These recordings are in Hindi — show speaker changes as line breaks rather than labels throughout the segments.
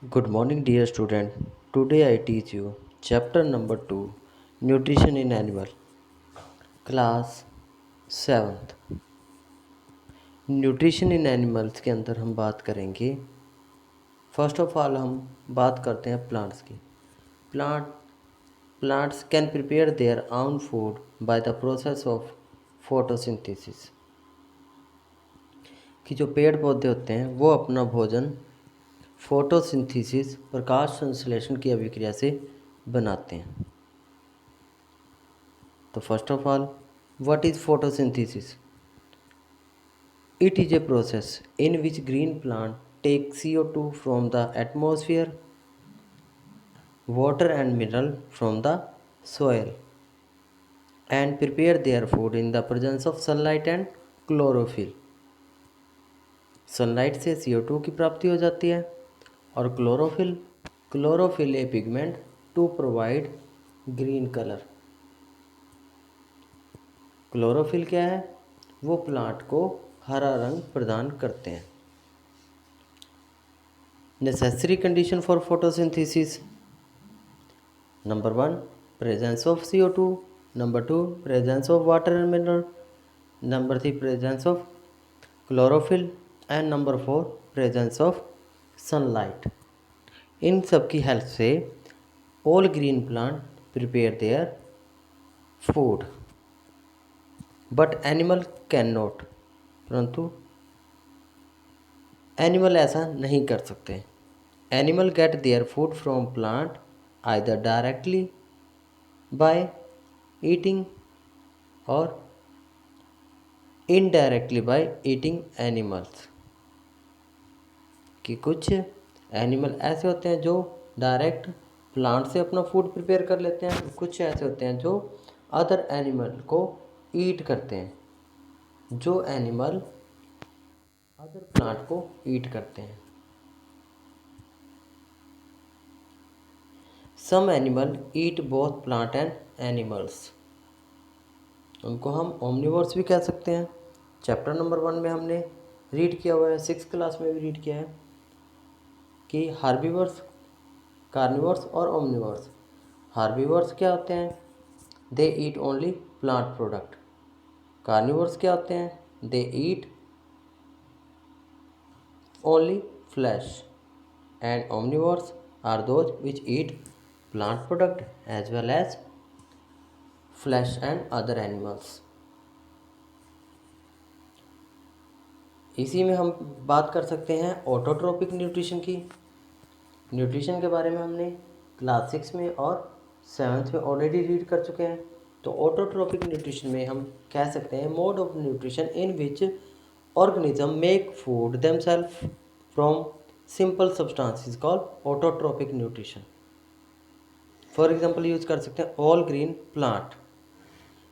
Good morning, dear student. Today I teach you chapter number 2 Nutrition in Animal, class 7th. Nutrition in animals के अंदर हम बात करेंगे। फर्स्ट ऑफ ऑल हम बात करते हैं प्लांट्स की। Plants can prepare their own food by the process of photosynthesis. कि जो पेड़ पौधे होते हैं वो अपना भोजन फोटोसिंथेसिस प्रकाश संश्लेषण की अभिक्रिया से बनाते हैं। तो first of all, what is photosynthesis? It is a process in which green plant take CO2 from the atmosphere, water and mineral from the soil and prepare their food in the presence of sunlight and chlorophyll. Sunlight से CO2 की प्राप्ति हो जाती है और chlorophyll a pigment to provide green colour. Chlorophyll क्या है? वो प्लांट को हरा रंग प्रदान करते हैं। Necessary condition for photosynthesis: number 1, presence of CO2, number 2, presence of water and mineral, number 3, presence of chlorophyll and number 4, presence of sunlight. इन सब की हेल्प से all green plant prepare their food, but animal can not. परंतु एनिमल ऐसा नहीं कर सकते। Animal get their food from plant either directly by eating और इनडायरेक्टली बाय ईटिंग एनिमल्स। कि कुछ एनिमल ऐसे होते हैं जो डायरेक्ट प्लांट से अपना फूड प्रिपेयर कर लेते हैं, कुछ ऐसे होते हैं जो अदर एनिमल को ईट करते हैं। जो एनिमल अदर प्लांट को ईट करते हैं। Some animal eat both plant and animals. उनको हम ओमनिवोर्स भी कह सकते हैं। चैप्टर नंबर 1 में हमने रीड किया हुआ है, 6th क्लास में भी रीड किया है कि हार्बीवर्स, कार्निवर्स और ओमनिवर्स। हार्बीवर्स क्या होते हैं? They eat only plant product. Carnivores क्या होते हैं? They eat only flesh, and omnivores are those which eat plant product as well as flesh and other animals. इसी में हम बात कर सकते हैं ऑटोट्रोपिक न्यूट्रिशन की। न्यूट्रिशन के बारे में हमने क्लास 6 में और 7th में ऑलरेडी रीड कर चुके हैं। तो ऑटोट्रोपिक न्यूट्रिशन में हम कह सकते हैं mode of nutrition in which organism make food themselves from simple substances called autotrophic nutrition. For example use कर सकते हैं all green plant.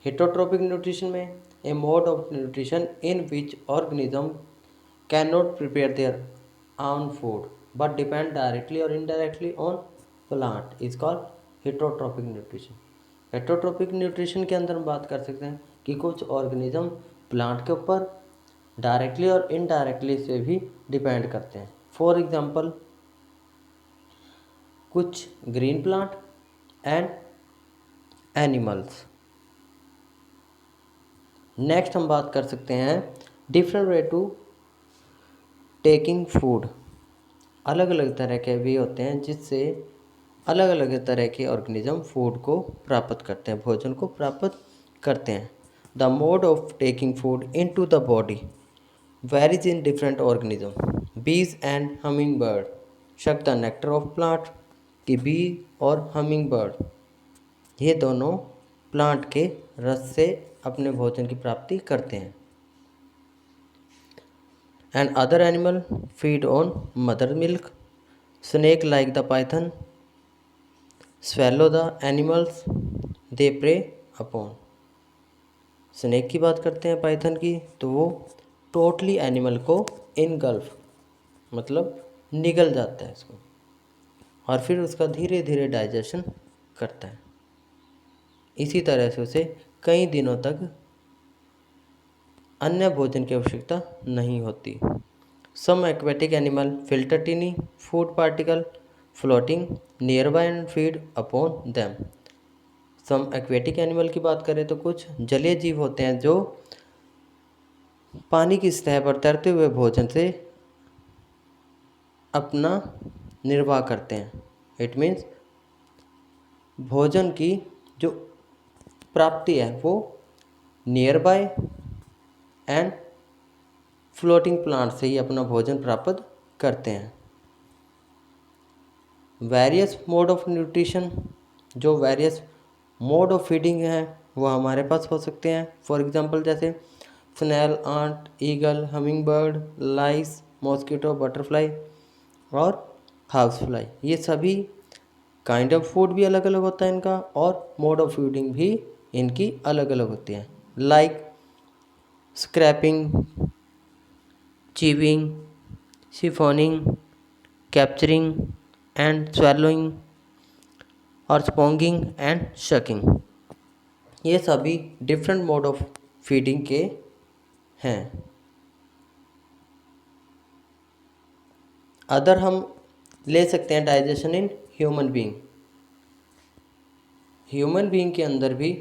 Heterotrophic nutrition में a mode of nutrition in which organism can not prepare their own food but depend directly or indirectly on plant is called heterotropic nutrition. Heterotrophic nutrition के अंदर हम बात कर सकते हैं कि कुछ ऑर्गेनिज्म प्लांट के ऊपर डायरेक्टली और इनडायरेक्टली से भी डिपेंड करते हैं। फॉर एग्जांपल कुछ green plant and animals. Next हम बात कर सकते हैं different way to taking food. अलग अलग तरह के वे होते हैं जिससे अलग अलग तरह के ऑर्गेनिज्म फूड को प्राप्त करते हैं, भोजन को प्राप्त करते हैं। The mode of taking food into the body varies in different organism. Bees and hummingbird suck the nectar of plant। कि बी और हमिंग ये दोनों प्लांट के रस से अपने भोजन की प्राप्ति करते हैं। And other animal feed on mother milk. Snake like the python swallow the animals they prey upon. Snake की बात करते हैं पाइथन की, तो वो टोटली एनिमल को इनगल्फ मतलब निगल जाता है इसको और फिर उसका धीरे धीरे डाइजेशन करता है। इसी तरह से उसे कई दिनों तक अन्य भोजन की आवश्यकता नहीं होती। Some aquatic animal filter tiny food particle floating nearby and feed upon them. Some aquatic animal की बात करें तो कुछ जलीय जीव होते हैं जो पानी की सतह पर तैरते हुए भोजन से अपना निर्वाह करते हैं। इट मीन्स भोजन की जो प्राप्ति है वो near by and floating plant से ही अपना भोजन प्राप्त करते हैं। वेरियस मोड ऑफ न्यूट्रिशन, जो वेरियस मोड ऑफ फीडिंग है वो हमारे पास हो सकते हैं। फॉर एग्जांपल जैसे snail, ant, eagle, humming bird, lice, mosquito, butterfly और हाउस फ्लाई, ये सभी काइंड ऑफ फूड भी अलग अलग होता है इनका और मोड ऑफ फीडिंग भी इनकी अलग अलग होती है। Like scraping, chewing, siphoning, capturing and swallowing और स्पॉन्गिंग एंड शकिंग, ये सभी डिफरेंट मोड ऑफ फीडिंग के हैं। अदर हम ले सकते हैं digestion in human being. Human being के अंदर भी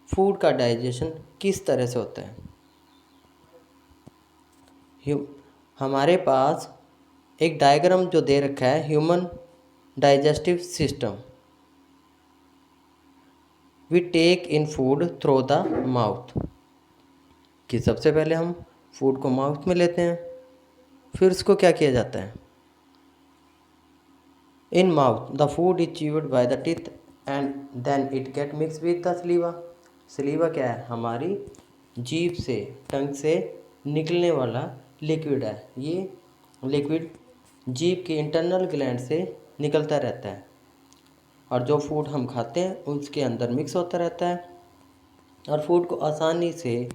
फूड का डाइजेशन किस तरह से होता है। हमारे पास एक डायग्राम जो दे रखा है human digestive system. We take in food through the mouth, कि सबसे पहले हम फूड को माउथ में लेते हैं, फिर उसको क्या किया जाता है, in mouth the food is chewed by the teeth and then it get mix with the saliva. Saliva क्या है, हमारी जीभ से, टंग से निकलने वाला लिक्विड है। ये लिक्विड जीभ के इंटरनल ग्लैंड से निकलता रहता है और जो फूड हम खाते हैं उसके अंदर मिक्स होता रहता है और फूड को आसानी से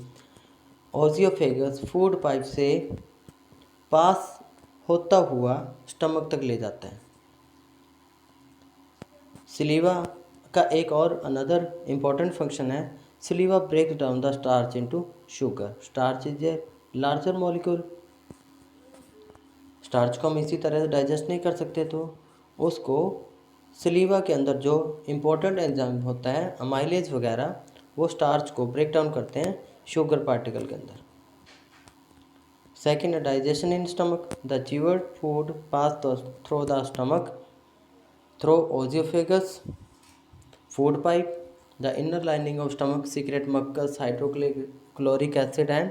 ओजियोफेगस फूड पाइप से पास होता हुआ स्टमक तक ले जाता है। सलीवा का एक और अनदर इम्पॉर्टेंट फंक्शन है, saliva breaks down the starch into sugar. Starch is a larger molecule. Starch को हम इसी तरह से डाइजेस्ट नहीं कर सकते तो उसको सलीवा के अंदर जो इम्पोर्टेंट एंजाइम होता है अमाइलेज वगैरह, वो स्टार्च को ब्रेक डाउन करते हैं शुगर पार्टिकल के अंदर। Second, digestion in stomach. The chewed food pass through the stomach through oesophagus food pipe. The inner lining of stomach secrete mucus, hydrochloric acid and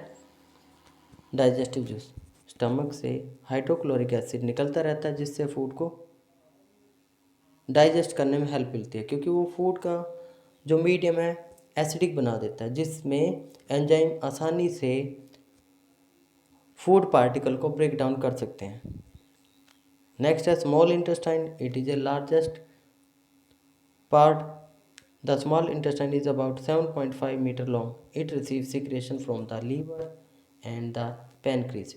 digestive juice. Stomach से हाइड्रोक्लोरिक एसिड निकलता रहता है जिससे फूड को डाइजेस्ट करने में हेल्प मिलती है, क्योंकि वो फूड का जो मीडियम है एसिडिक बना देता है, जिसमें एंजाइम आसानी से फूड पार्टिकल को ब्रेक डाउन कर सकते हैं। नेक्स्ट है small intestine. It is a largest part. The small intestine is about 7.5 metre long. It receives secretion from the liver and the pancreas.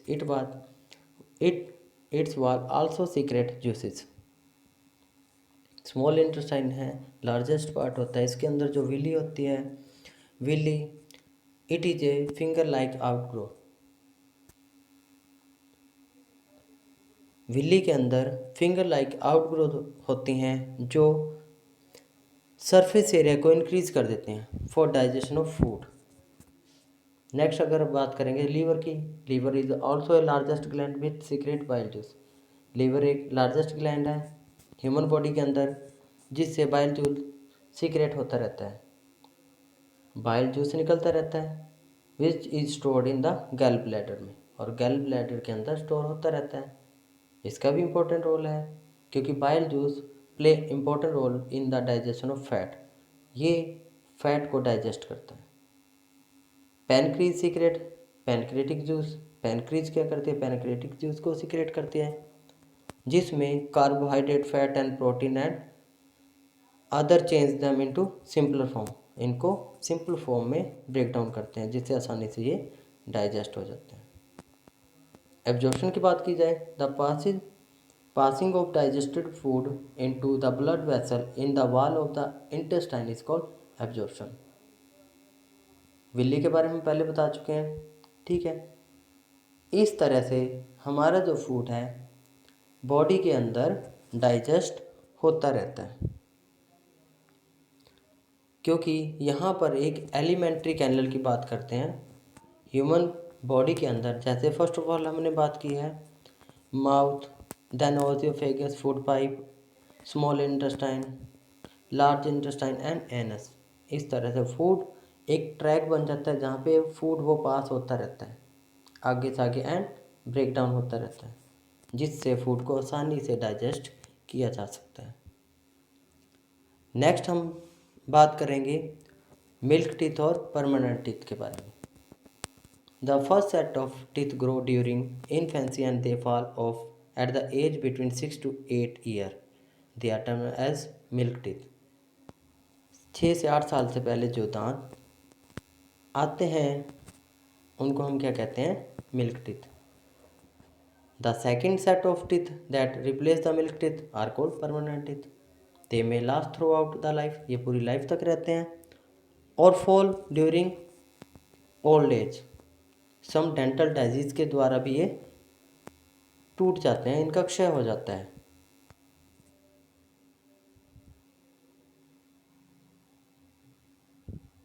Its wall also secrete juices. Small intestine है, लार्जेस्ट पार्ट होता है, इसके अंदर जो विली होती है, villi it is a finger like outgrow. Villi के अंदर फिंगर लाइक आउटग्रो होती हैं जो सरफेस एरिया को इंक्रीज कर देते हैं for digestion of food. Next अगर बात करेंगे लीवर की, liver is also a largest gland with secrete bile juice. Liver एक लार्जेस्ट ग्लैंड है ह्यूमन बॉडी के अंदर जिससे बाइल जूस सीक्रेट होता रहता है, बाइल जूस निकलता रहता है, which is stored in the गैल ब्लैडर में, और गैल ब्लैडर के अंदर स्टोर होता रहता है। इसका भी इम्पोर्टेंट रोल है क्योंकि bile juice play important role in the digestion of fat. ये फैट को डाइजेस्ट करता है। Pancreas secrete pancreatic juice. Pancreas क्या करते हैं, पैनक्रेटिक जूस को सीक्रेट करते हैं जिसमें carbohydrate, fat and protein and other change them into simpler form. इनको सिंपल फॉर्म में ब्रेक डाउन करते हैं जिससे आसानी से ये डाइजेस्ट हो जाते हैं। एब्जॉर्प्शन की बात की जाए, the passing of digested food into the blood vessel in the wall of the intestine is called absorption. Willey के बारे में पहले बता चुके हैं, ठीक है। इस तरह से हमारा जो फूड है बॉडी के अंदर डाइजेस्ट होता रहता है, क्योंकि यहाँ पर एक एलिमेंट्री कैनल की बात करते हैं ह्यूमन बॉडी के अंदर। जैसे फर्स्ट ऑफ ऑल हमने बात की है mouth, then oesophagus, food pipe, small intestine, large intestine and anus. इस तरह से फूड एक ट्रैक बन जाता है जहाँ पे फूड वो पास होता रहता है आगे से आगे एंड ब्रेक डाउन होता रहता है, जिससे फूड को आसानी से डाइजेस्ट किया जा सकता है। नेक्स्ट हम बात करेंगे मिल्क टीथ और परमानेंट टीथ के बारे में। The first set of teeth grow during infancy and they fall off at the age between 6 to 8 year. They are termed as milk teeth. 6 से 8 साल से पहले जो दांत आते हैं उनको हम क्या कहते हैं? Milk teeth. The second set of teeth that replace the milk teeth are called permanent teeth. They may last throughout the life. ये पूरी लाइफ तक रहते हैं और fall during old age. Some dental disease के द्वारा भी ये टूट जाते हैं, इनका क्षय हो जाता है।